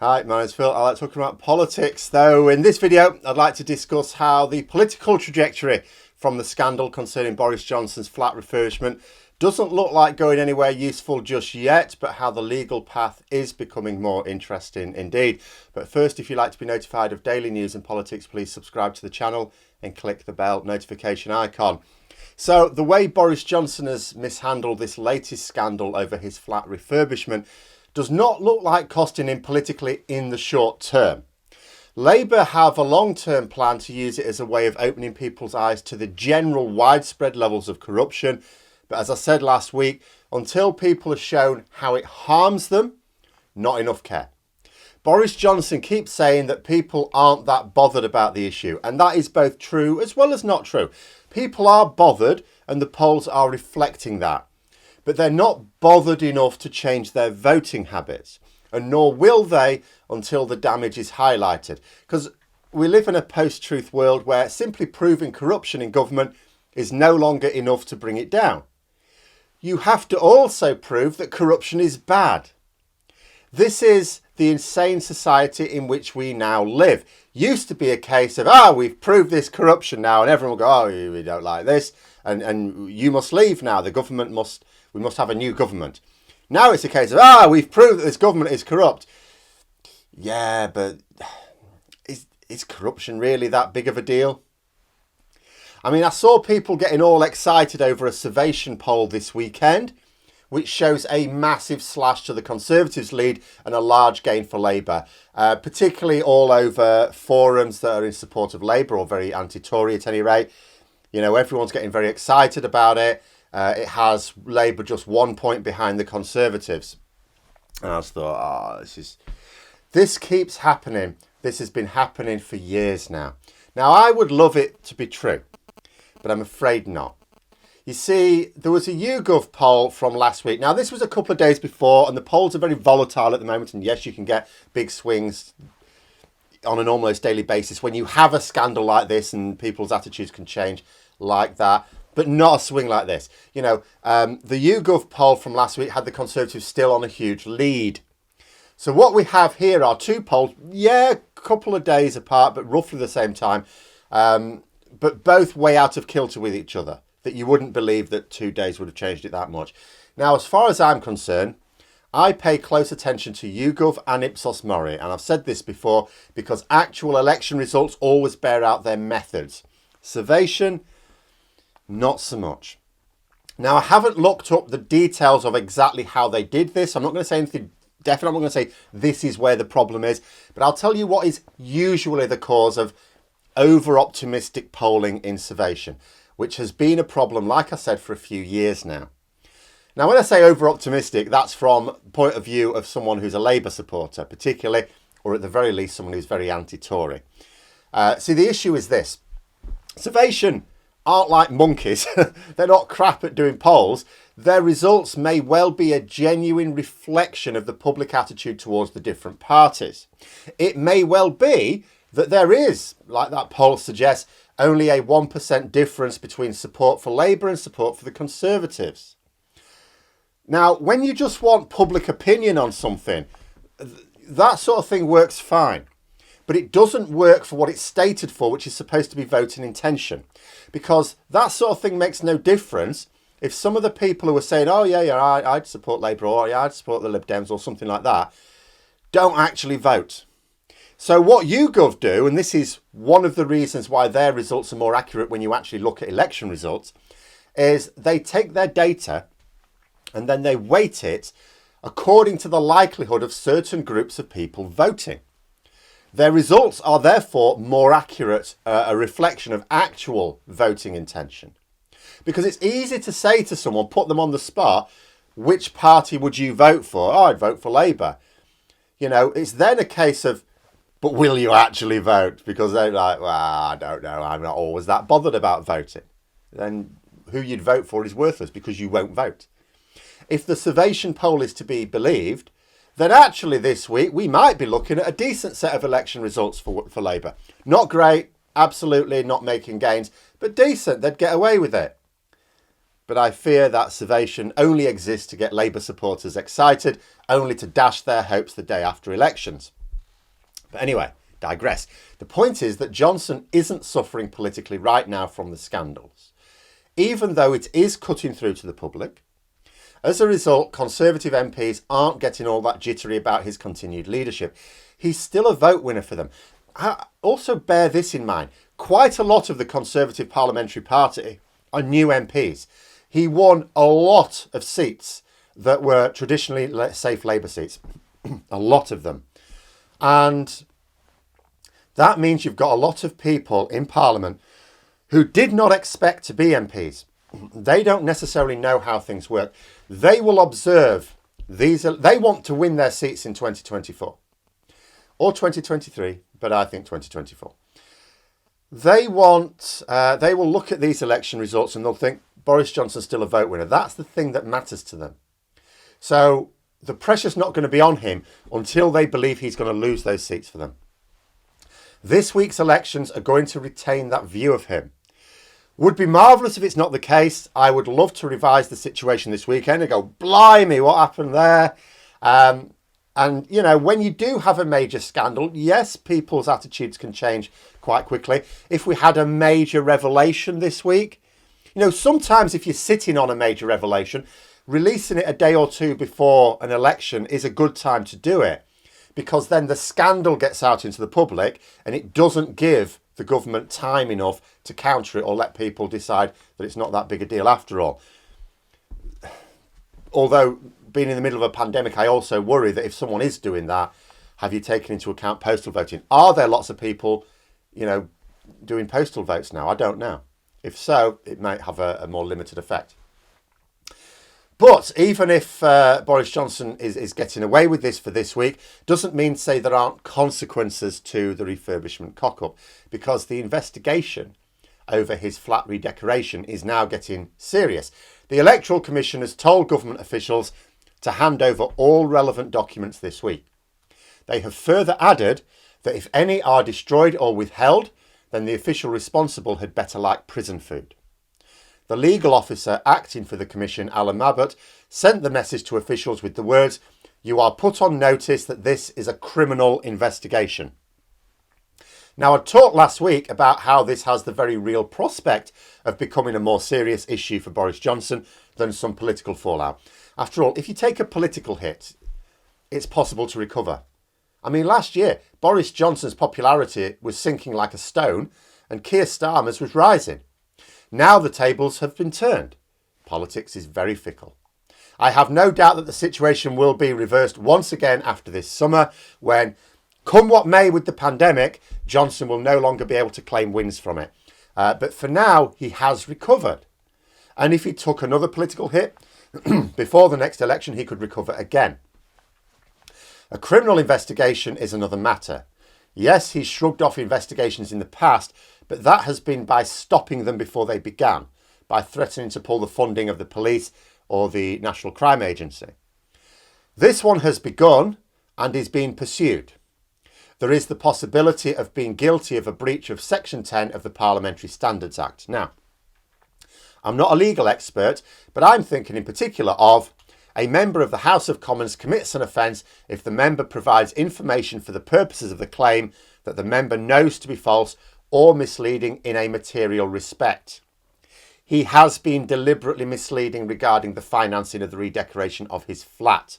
Hi, my name's Phil. I like talking about politics, though in this video I'd like to discuss how the political trajectory from the scandal concerning Boris Johnson's flat refurbishment doesn't look like going anywhere useful just yet, but how the legal path is becoming more interesting indeed. But first, if you'd like to be notified of daily news and politics, please subscribe to the channel and click the bell notification icon. So the way Boris Johnson has mishandled this latest scandal over his flat refurbishment does not look like costing him politically in the short term. Labour have a long-term plan to use it as a way of opening people's eyes to the general widespread levels of corruption. But as I said last week, until people are shown how it harms them, not enough care. Boris Johnson keeps saying that people aren't that bothered about the issue, and that is both true as well as not true. People are bothered, and the polls are reflecting that. But they're not bothered enough to change their voting habits, and nor will they until the damage is highlighted. Because we live in a post-truth world where simply proving corruption in government is no longer enough to bring it down. You have to also prove that corruption is bad. This is the insane society in which we now live. Used to be a case of, we've proved this corruption now, and everyone will go, we don't like this, and you must leave now. We must have a new government. Now it's a case of, we've proved that this government is corrupt. Yeah, but is corruption really that big of a deal? I mean, I saw people getting all excited over a Servation Poll this weekend, which shows a massive slash to the Conservatives' lead and a large gain for Labour, particularly all over forums that are in support of Labour or very anti-Tory at any rate. You know, everyone's getting very excited about it. It has Labour just 1 point behind the Conservatives. And I just thought, this keeps happening. This has been happening for years now. Now, I would love it to be true, but I'm afraid not. You see, there was a YouGov poll from last week. Now, this was a couple of days before, and the polls are very volatile at the moment. And yes, you can get big swings on an almost daily basis when you have a scandal like this, and people's attitudes can change like that. But not a swing like this. You know, the YouGov poll from last week had the Conservatives still on a huge lead. So what we have here are two polls, a couple of days apart, but roughly the same time, but both way out of kilter with each other, that you wouldn't believe that 2 days would have changed it that much. Now, as far as I'm concerned, I pay close attention to YouGov and Ipsos Mori, and I've said this before, because actual election results always bear out their methods. Servation, not so much. Now, I haven't looked up the details of exactly how they did this. I'm not going to say anything definite. I'm not going to say this is where the problem is. But I'll tell you what is usually the cause of over-optimistic polling in Servation, which has been a problem, like I said, for a few years now. Now, when I say over-optimistic, that's from the point of view of someone who's a Labour supporter, particularly, or at the very least, someone who's very anti-Tory. See, the issue is this. Servation aren't like monkeys. They're not crap at doing polls. Their results may well be a genuine reflection of the public attitude towards the different parties. It may well be that there is, like that poll suggests, only a 1% difference between support for Labour and support for the Conservatives. Now, when you just want public opinion on something, that sort of thing works fine. But it doesn't work for what it's stated for, which is supposed to be voting intention. Because that sort of thing makes no difference if some of the people who are saying, I'd support Labour, or I'd support the Lib Dems, or something like that, don't actually vote. So what YouGov do, and this is one of the reasons why their results are more accurate when you actually look at election results, is they take their data and then they weight it according to the likelihood of certain groups of people voting. Their results are therefore more accurate, a reflection of actual voting intention. Because it's easy to say to someone, put them on the spot, which party would you vote for? I'd vote for Labour. You know, it's then a case of, but will you actually vote? Because they're like, I don't know, I'm not always that bothered about voting. Then who you'd vote for is worthless because you won't vote. If the Servation Poll is to be believed, then actually this week we might be looking at a decent set of election results for Labour. Not great, absolutely not making gains, but decent. They'd get away with it. But I fear that Servation only exists to get Labour supporters excited, only to dash their hopes the day after elections. But anyway, digress. The point is that Johnson isn't suffering politically right now from the scandals, even though it is cutting through to the public. As a result, Conservative MPs aren't getting all that jittery about his continued leadership. He's still a vote winner for them. Also bear this in mind. Quite a lot of the Conservative Parliamentary Party are new MPs. He won a lot of seats that were traditionally safe Labour seats. A lot of them. And that means you've got a lot of people in Parliament who did not expect to be MPs. They don't necessarily know how things work. They will observe these. They want to win their seats in 2024 or 2023, but I think 2024. They will look at these election results and they'll think Boris Johnson's still a vote winner. That's the thing that matters to them. So the pressure's not going to be on him until they believe he's going to lose those seats for them. This week's elections are going to retain that view of him. Would be marvellous if it's not the case. I would love to revise the situation this weekend and go, blimey, what happened there? And, you know, when you do have a major scandal, yes, people's attitudes can change quite quickly. If we had a major revelation this week, you know, sometimes if you're sitting on a major revelation, releasing it a day or two before an election is a good time to do it, because then the scandal gets out into the public and it doesn't give the government time enough to counter it or let people decide that it's not that big a deal after all. Although being in the middle of a pandemic, I also worry that if someone is doing that, have you taken into account postal voting? Are there lots of people, you know, doing postal votes now? I don't know. If so, it might have a more limited effect. But even if Boris Johnson is getting away with this for this week, doesn't mean to say there aren't consequences to the refurbishment cock-up, because the investigation over his flat redecoration is now getting serious. The Electoral Commission has told government officials to hand over all relevant documents this week. They have further added that if any are destroyed or withheld, then the official responsible had better like prison food. The legal officer acting for the Commission, Alan Mabbott, sent the message to officials with the words, "You are put on notice that this is a criminal investigation." Now, I talked last week about how this has the very real prospect of becoming a more serious issue for Boris Johnson than some political fallout. After all, if you take a political hit, it's possible to recover. I mean, last year, Boris Johnson's popularity was sinking like a stone and Keir Starmer's was rising. Now the tables have been turned. Politics is very fickle. I have no doubt that the situation will be reversed once again after this summer, when, come what may with the pandemic, Johnson will no longer be able to claim wins from it. But for now, he has recovered. And if he took another political hit before the next election, he could recover again. A criminal investigation is another matter. Yes, he's shrugged off investigations in the past, but that has been by stopping them before they began, by threatening to pull the funding of the police or the National Crime Agency. This one has begun and is being pursued. There is the possibility of being guilty of a breach of Section 10 of the Parliamentary Standards Act. Now, I'm not a legal expert, but I'm thinking in particular of a member of the House of Commons commits an offence if the member provides information for the purposes of the claim that the member knows to be false or misleading in a material respect. He has been deliberately misleading regarding the financing of the redecoration of his flat.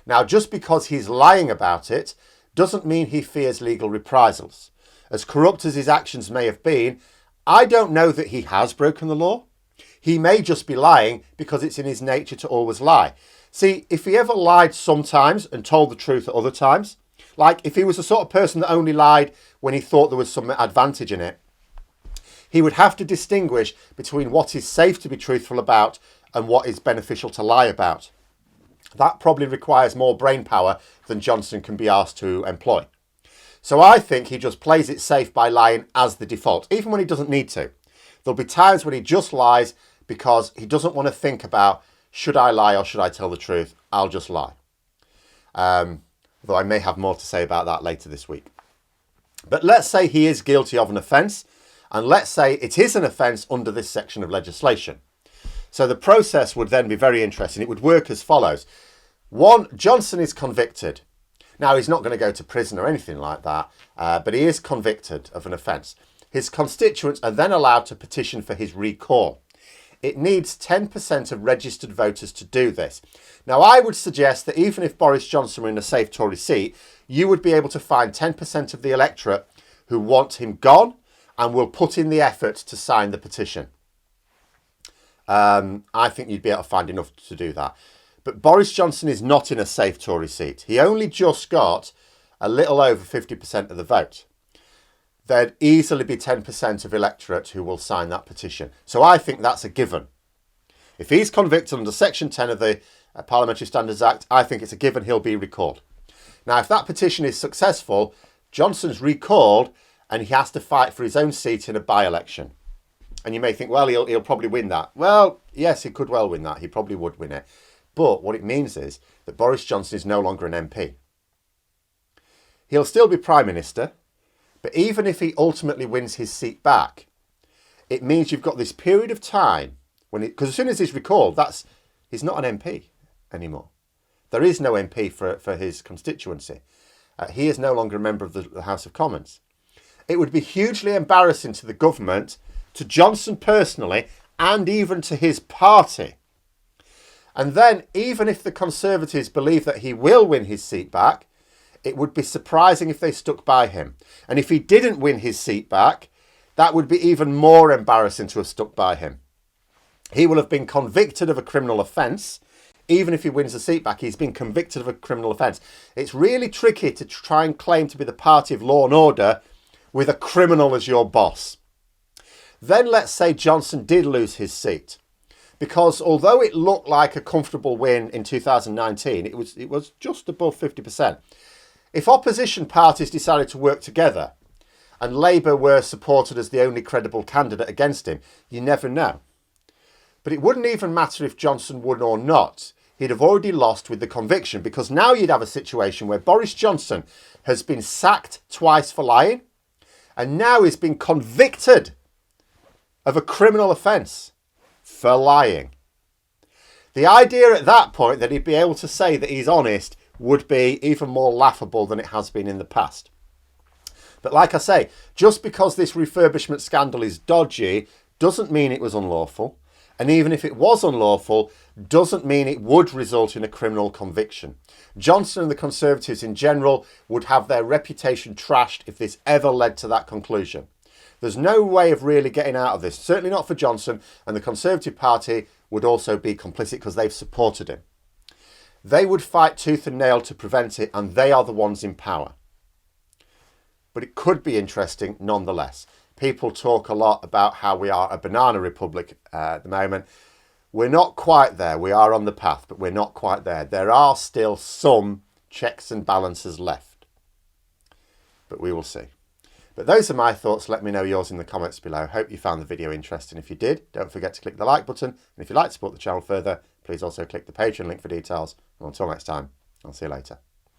Now, just because he's lying about it doesn't mean he fears legal reprisals. As corrupt as his actions may have been, I don't know that he has broken the law. He may just be lying because it's in his nature to always lie. See, if he ever lied sometimes and told the truth at other times, like if he was the sort of person that only lied when he thought there was some advantage in it, he would have to distinguish between what is safe to be truthful about and what is beneficial to lie about. That probably requires more brain power than Johnson can be asked to employ. So I think he just plays it safe by lying as the default, even when he doesn't need to. There'll be times when he just lies because he doesn't want to think about, should I lie or should I tell the truth? I'll just lie. Though I may have more to say about that later this week. But let's say he is guilty of an offence, and let's say it is an offence under this section of legislation. So the process would then be very interesting. It would work as follows. 1, Johnson is convicted. Now, he's not going to go to prison or anything like that, but he is convicted of an offence. His constituents are then allowed to petition for his recall. It needs 10% of registered voters to do this. Now, I would suggest that even if Boris Johnson were in a safe Tory seat, you would be able to find 10% of the electorate who want him gone and will put in the effort to sign the petition. I think you'd be able to find enough to do that. But Boris Johnson is not in a safe Tory seat. He only just got a little over 50% of the vote. There'd easily be 10% of electorate who will sign that petition. So I think that's a given. If he's convicted under Section 10 of the Parliamentary Standards Act, I think it's a given he'll be recalled. Now, if that petition is successful, Johnson's recalled and he has to fight for his own seat in a by-election. And you may think, well, he'll probably win that. Well, yes, he could well win that. He probably would win it. But what it means is that Boris Johnson is no longer an MP. He'll still be Prime Minister. But even if he ultimately wins his seat back, it means you've got this period of time when because as soon as he's recalled, he's not an MP anymore. There is no MP for his constituency. He is no longer a member of the House of Commons. It would be hugely embarrassing to the government, to Johnson personally, and even to his party. And then, even if the Conservatives believe that he will win his seat back, it would be surprising if they stuck by him. And if he didn't win his seat back, that would be even more embarrassing to have stuck by him. He will have been convicted of a criminal offence. Even if he wins the seat back, he's been convicted of a criminal offence. It's really tricky to try and claim to be the party of law and order with a criminal as your boss. Then let's say Johnson did lose his seat. Because although it looked like a comfortable win in 2019, it was just above 50%. If opposition parties decided to work together and Labour were supported as the only credible candidate against him, you never know. But it wouldn't even matter if Johnson won or not. He'd have already lost with the conviction, because now you'd have a situation where Boris Johnson has been sacked twice for lying and now he's been convicted of a criminal offence for lying. The idea at that point that he'd be able to say that he's honest would be even more laughable than it has been in the past. But like I say, just because this refurbishment scandal is dodgy doesn't mean it was unlawful. And even if it was unlawful, doesn't mean it would result in a criminal conviction. Johnson and the Conservatives in general would have their reputation trashed if this ever led to that conclusion. There's no way of really getting out of this, certainly not for Johnson, and the Conservative Party would also be complicit because they've supported him. They would fight tooth and nail to prevent it, and they are the ones in power. But it could be interesting nonetheless. People talk a lot about how we are a banana republic at the moment. We're not quite there. We are on the path, but we're not quite there. There are still some checks and balances left. But we will see. But those are my thoughts. Let me know yours in the comments below. Hope you found the video interesting. If you did, don't forget to click the like button. And if you'd like to support the channel further, please also click the Patreon link for details. And until next time, I'll see you later.